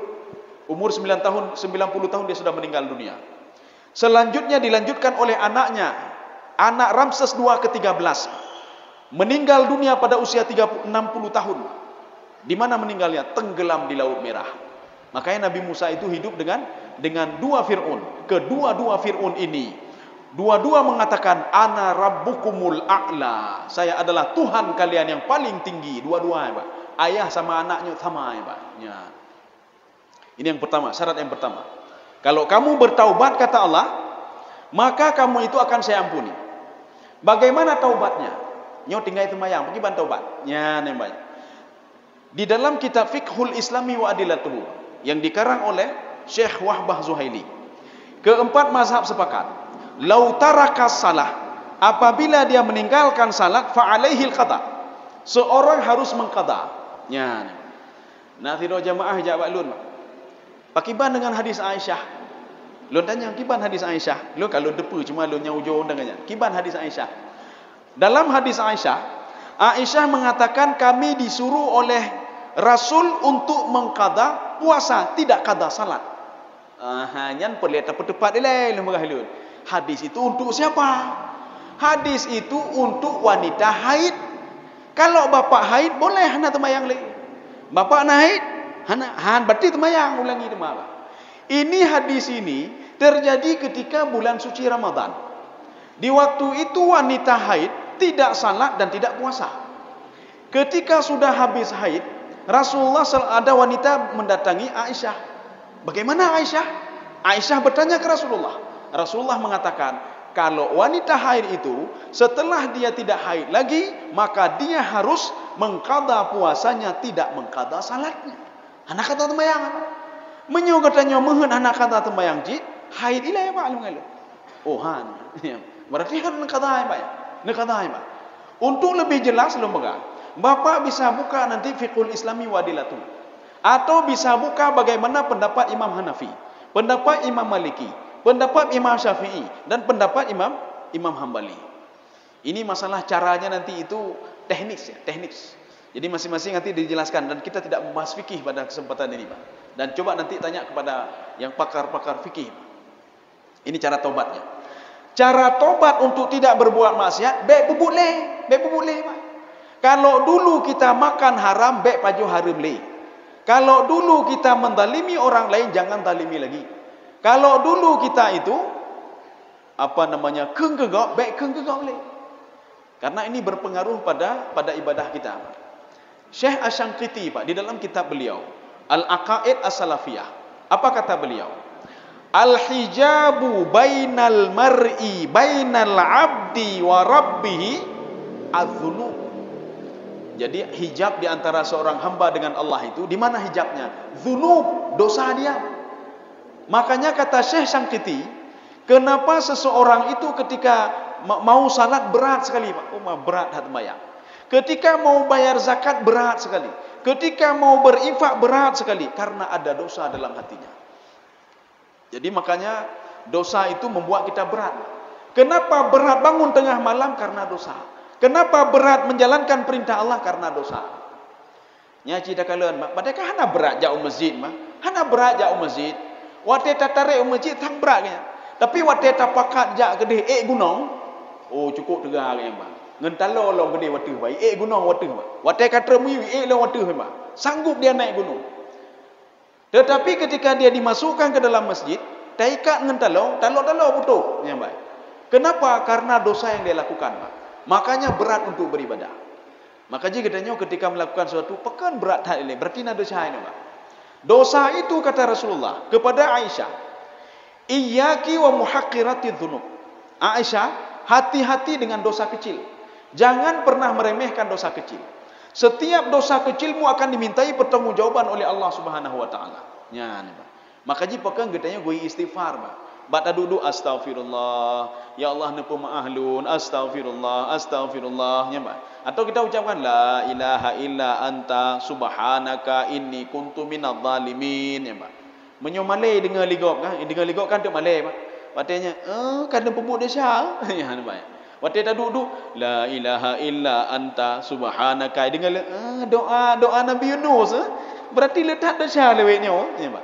Umur 90 tahun dia sudah meninggal dunia. Selanjutnya dilanjutkan oleh anaknya, anak Ramses II ke-13. Meninggal dunia pada usia 60 tahun. Di mana meninggalnya? Tenggelam di Laut Merah. Makanya Nabi Musa itu hidup dengan 2 Fir'aun. Kedua-dua Fir'aun ini, dua-dua mengatakan ana rabbukumul a'la. Saya adalah Tuhan kalian yang paling tinggi. Dua-dua, Pak. Ayah sama anaknya sama, Pak. Ya. Ini yang pertama, syarat yang pertama. Kalau kamu bertaubat kata Allah, maka kamu itu akan saya ampuni. Bagaimana taubatnya? Nyo tinggal itu mayang, pergi ban taubat. Ya, nembak. Di dalam kitab Fiqhul Islami wa Adilatuhu yang dikarang oleh Syekh Wahbah Zuhaili, keempat mazhab sepakat, lau taraka salah, apabila dia meninggalkan salat, fa alaihil qada. Seorang harus mengqada. Ya. Nah, tidur jamaah jawab lun. Pakiban dengan hadis Aisyah. Lun tanya kiban hadis Aisyah. Lu kalau depu cuma lu nyaujo dengannya. Kiban hadis Aisyah. Dalam hadis Aisyah mengatakan kami disuruh oleh Rasul untuk mengqada puasa, tidak qada salat. Hanya perlihat tepat ilai lembaga. Hadis itu untuk siapa? Hadis itu untuk wanita haid. Kalau bapak haid boleh hana temayang le. Bapak haid hana berarti temayang ulangi demam. Ini hadis ini terjadi ketika bulan suci Ramadan. Di waktu itu wanita haid tidak salat dan tidak puasa. Ketika sudah habis haid, Rasulullah ada wanita mendatangi Aisyah. Bagaimana Aisyah? Aisyah bertanya ke Rasulullah. Rasulullah mengatakan, kalau wanita haid itu setelah dia tidak haid lagi, maka dia harus mengqada puasanya, tidak mengqada salatnya. Anak kata tembayang apa? Menyo katanya mehen anak kata tembayang jid, haid ilai Pak lu. Oh han. Berarti kan qada Pak. Qada Pak. Untuk lebih jelas lembaga, Bapak bisa buka nanti Fiqhul Islami Wadilatun. Atau bisa buka bagaimana pendapat Imam Hanafi, pendapat Imam Maliki, pendapat Imam Syafi'i, dan pendapat Imam Hambali. Ini masalah caranya nanti itu teknis ya, teknis. Jadi masing-masing nanti dijelaskan, dan kita tidak membahas fikih pada kesempatan ini Pak. Dan coba nanti tanya kepada yang pakar-pakar fikih. Ini cara tobatnya. Cara tobat untuk tidak berbuat maksiat, baik boleh Pak. Kalau dulu kita makan haram, baik paju haram le. Kalau dulu kita mendalimi orang lain, jangan dalimi lagi. Kalau dulu kita itu kenggegok, baik kenggegok le. Karena ini berpengaruh pada ibadah kita. Syekh Asy-Syangqiti Pak, di dalam kitab beliau Al-Aqaid As-Salafiyah, apa kata beliau? Al-hijabu bainal mar'i bainal abdi wa rabbih adz-dzunub. Jadi hijab di antara seorang hamba dengan Allah itu, di mana hijabnya? Dzunub, dosa dia. Makanya kata Syekh Syangqiti, kenapa seseorang itu ketika mau salat berat sekali Pak? Berat hati bayang. Ketika mau bayar zakat berat sekali. Ketika mau berinfak berat sekali. Karena ada dosa dalam hatinya. Jadi makanya dosa itu membuat kita berat. Kenapa berat bangun tengah malam? Karena dosa. Kenapa berat menjalankan perintah Allah? Karena dosa. Nyaci dah kalian, padahal hana berat jauh masjid mah. Hana berat jauh masjid. Waktu tarik masjid tang beratnya. Tapi waktu tapakat jak gede gunung, oh cukup tegar yang bang. Ngentalo long gede waktu baik gunung waktu bang. Waktu kata mu long waktu bang. Sanggup dia naik gunung. Tetapi ketika dia dimasukkan ke dalam masjid, taikat ngentalo, talo butuh yang baik. Kenapa? Karena dosa yang dia lakukan, Pak. Makanya berat untuk beribadah. Maka jika katanya ketika melakukan sesuatu pekan berat hal ini, berarti ada dosa ini, Pak. Dosa itu kata Rasulullah kepada Aisyah, iyyaki wa muhaqqiratiz dzunub. Aisyah, hati-hati dengan dosa kecil. Jangan pernah meremehkan dosa kecil. Setiap dosa kecilmu akan dimintai pertanggungjawaban oleh Allah Subhanahu wa taala. Ya, ni Pak. Maka jika pekan katanya gue istighfar, Pak. Bata duduk astaghfirullah, ya Allah nepu ma'ahlun, astaghfirullah, ya Pak. Atau kita ucapkan la ilaha illa anta subhanaka inni kuntu minadz zalimin, ya Pak. Menyomale dengan ligok kan tu malay Pak. Katanya kan pebuk desa. Ya Pak. Waktu kita duduk la ilaha illa anta subhanaka dengan doa Nabi Yunus, berarti letak desa lewetnya, ya Pak.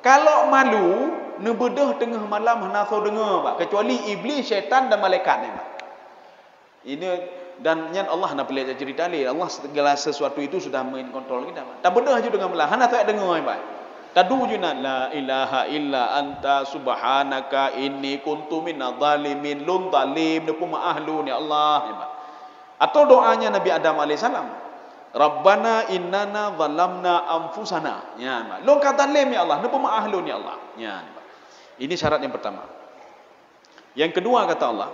Kalau malu nebedah tengah malam hana so dengar Pak, kecuali iblis, syaitan dan malaikat ni Pak. Ini dan yang Allah nak pelajari cerita ni, Allah segala sesuatu itu sudah mengontrol kita Pak. Tak bedah je dengan malam hana tak dengar Pak. Tadu juna la ilaha illa anta subhanaka inni kuntu minadz zalimin lun zalim nepu ma'ahlun ya Allah, ya Pak. Atau doanya Nabi Adam alaihissalam, Rabbana innana zalamna anfusana, ya Pak. Lun kata lim ya Allah nepu ma'ahlun ya Allah, ya Pak. Ini syarat yang pertama. Yang kedua kata Allah,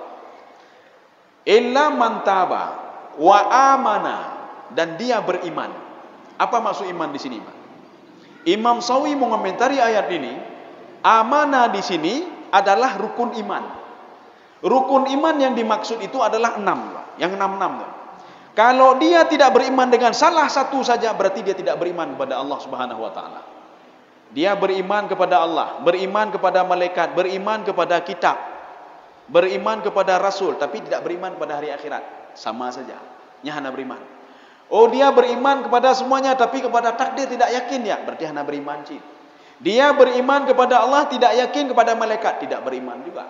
illa man taba wa amana, dan dia beriman. Apa maksud iman di sini, Pak? Imam Sawi mengomentari ayat ini, amanah di sini adalah rukun iman. Rukun iman yang dimaksud itu adalah 6, yang 6. Kalau dia tidak beriman dengan salah satu saja, berarti dia tidak beriman kepada Allah Subhanahu wa taala. Dia beriman kepada Allah, beriman kepada malaikat, beriman kepada kitab, beriman kepada rasul, tapi tidak beriman kepada hari akhirat. Sama saja, hanya beriman. Oh, dia beriman kepada semuanya, tapi kepada takdir tidak yakin ya, berarti hanya beriman cik. Dia beriman kepada Allah, tidak yakin kepada malaikat, tidak beriman juga.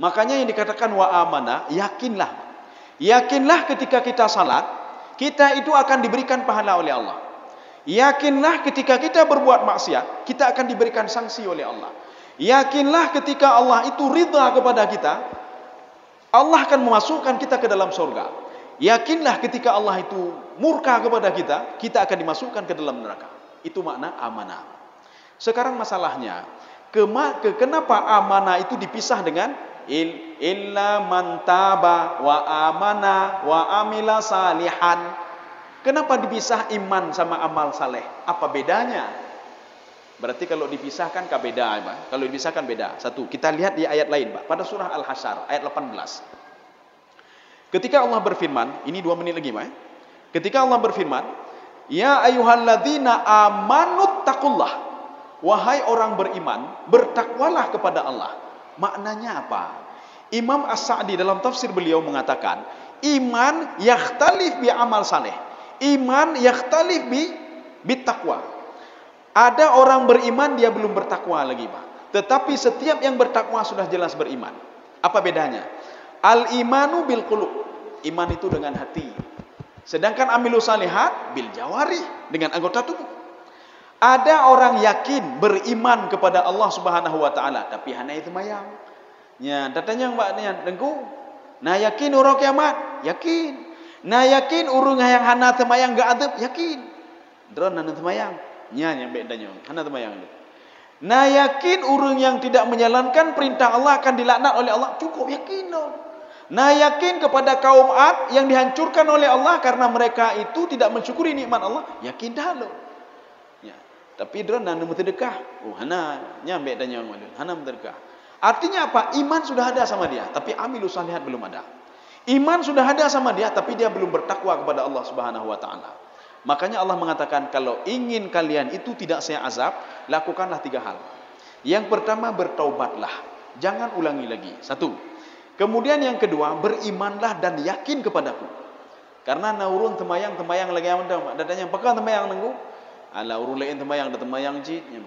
Makanya yang dikatakan wa amanah, yakinlah. Yakinlah ketika kita salat, kita itu akan diberikan pahala oleh Allah. Yakinlah ketika kita berbuat maksiat, kita akan diberikan sanksi oleh Allah. Yakinlah ketika Allah itu ridha kepada kita, Allah akan memasukkan kita ke dalam surga. Yakinlah ketika Allah itu murka kepada kita, kita akan dimasukkan ke dalam neraka. Itu makna amanah. Sekarang masalahnya, kenapa amanah itu dipisah dengan illa man taba wa amana wa amila salihan? Kenapa dipisah iman sama amal saleh? Apa bedanya? Berarti kalau dipisahkan beda, Pak. Kalau dipisahkan beda. Satu, kita lihat di ayat lain, Pak. Pada surah Al-Hasyr ayat 18. Ketika Allah berfirman, ini 2 menit lagi, Pak. Ketika Allah berfirman, ya ayyuhalladzina amanu taqullah. Wahai orang beriman, bertakwalah kepada Allah. Maknanya apa? Imam As-Sa'di dalam tafsir beliau mengatakan, iman yakhtalif bi amal saleh. Iman yakhtalif bi taqwa. Ada orang beriman dia belum bertakwa lagi, Pak. Tetapi setiap yang bertakwa sudah jelas beriman. Apa bedanya? Al-imanu bil qulub. Iman itu dengan hati. Sedangkan amilus salihat bil jawari, dengan anggota tubuh. Ada orang yakin beriman kepada Allah Subhanahu wa taala tapi hanya itu mayang. Nya, datanya Mbak nya dengku. Nah yakin urang kiamat? Yakin. Nah yakin urang yang hana temayang enggak adab? Yakin. Dron hana temayang. Nya yang bedanya hana temayang. Nah yakin urang yang tidak menjalankan perintah Allah akan dilaknat oleh Allah? Cukup yakin dong. Nah yakin kepada kaum Ad yang dihancurkan oleh Allah karena mereka itu tidak mensyukuri nikmat Allah? Yakin dah lo. Ya. Tapi dron hana mutedekah. Oh hana nya bedanya hana mutedekah. Artinya apa? Iman sudah ada sama dia, tapi amilus salihat belum ada. Iman sudah ada sama dia, tapi dia belum bertakwa kepada Allah Subhanahu wa taala. Makanya Allah mengatakan, kalau ingin kalian itu tidak saya azab, lakukanlah 3 hal. Yang pertama, bertaubatlah. Jangan ulangi lagi. 1. Kemudian yang kedua, berimanlah dan yakin kepadaku. Karena naurun temayang lagi yang dah. Datanya pekan temayang nenggu. Ala urun lain temayang dah temayang jitnya.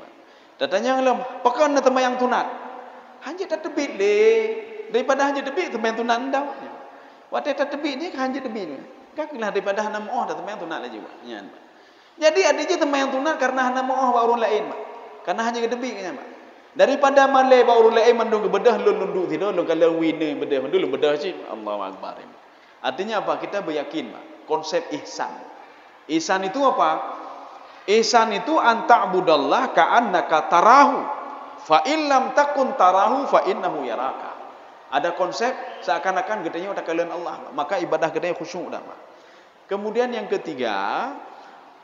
Datanya ngelam pekan dah temayang tunat. Hanya tak tebik le. Daripada hanya tebik temayang tunat dah. Waktu tak tebik ni hanya tebik ni. Kakilah daripada hana moh dah temayang tunat lagi. Jadi ada je temayang tunat karena hana moh ba urun lain. Karena hanya tebik nya. Daripada malai ba urun lain mandung bedah lunduk tidur lu kalau wina bedah mandung bedah cik. Allahu akbar. Artinya apa? Kita beryakin, Pak. Konsep ihsan. Ihsan itu apa? Ihsan itu anta'budallah ka'annaka tarahu. Fa illam takun tarahu fa innahu yaraka. Ada konsep seakan-akan gedenya udah kalian Allah, maka ibadah gedenya khusyuk dah, Pak. Kemudian yang ketiga,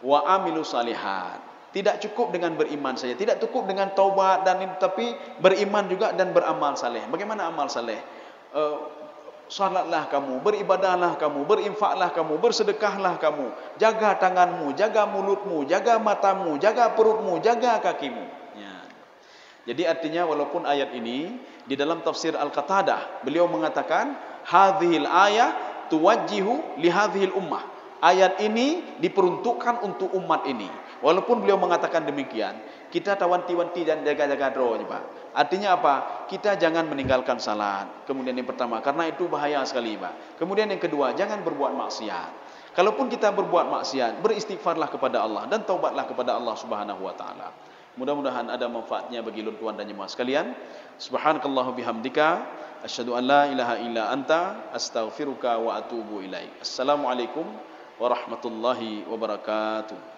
wa amilus salihat. Tidak cukup dengan beriman saja, tidak cukup dengan taubat dan tapi beriman juga dan beramal saleh. Bagaimana amal saleh? Salatlah kamu, beribadahlah kamu, berinfaklah kamu, bersedekahlah kamu, jaga tanganmu, jaga mulutmu, jaga matamu, jaga perutmu, jaga kakimu. Ya. Jadi artinya walaupun ayat ini di dalam tafsir Al-Qatadah beliau mengatakan hadhil ayah tuwajjihu li hadhil ummah. Ayat ini diperuntukkan untuk umat ini. Walaupun beliau mengatakan demikian, kita tawanti-wanti dan jaga-jaga doa, Pak. Artinya apa? Kita jangan meninggalkan salat. Kemudian yang pertama, karena itu bahaya sekali, Pak. Kemudian yang kedua, jangan berbuat maksiat. Kalaupun kita berbuat maksiat, beristighfarlah kepada Allah dan taubatlah kepada Allah Subhanahu wa taala. Mudah-mudahan ada manfaatnya bagi tuan dan jemaah sekalian. Subhanakallahu bihamdika asyhadu an la ilaha illa anta astaghfiruka wa atubu ilaik. Assalamualaikum warahmatullahi wabarakatuh.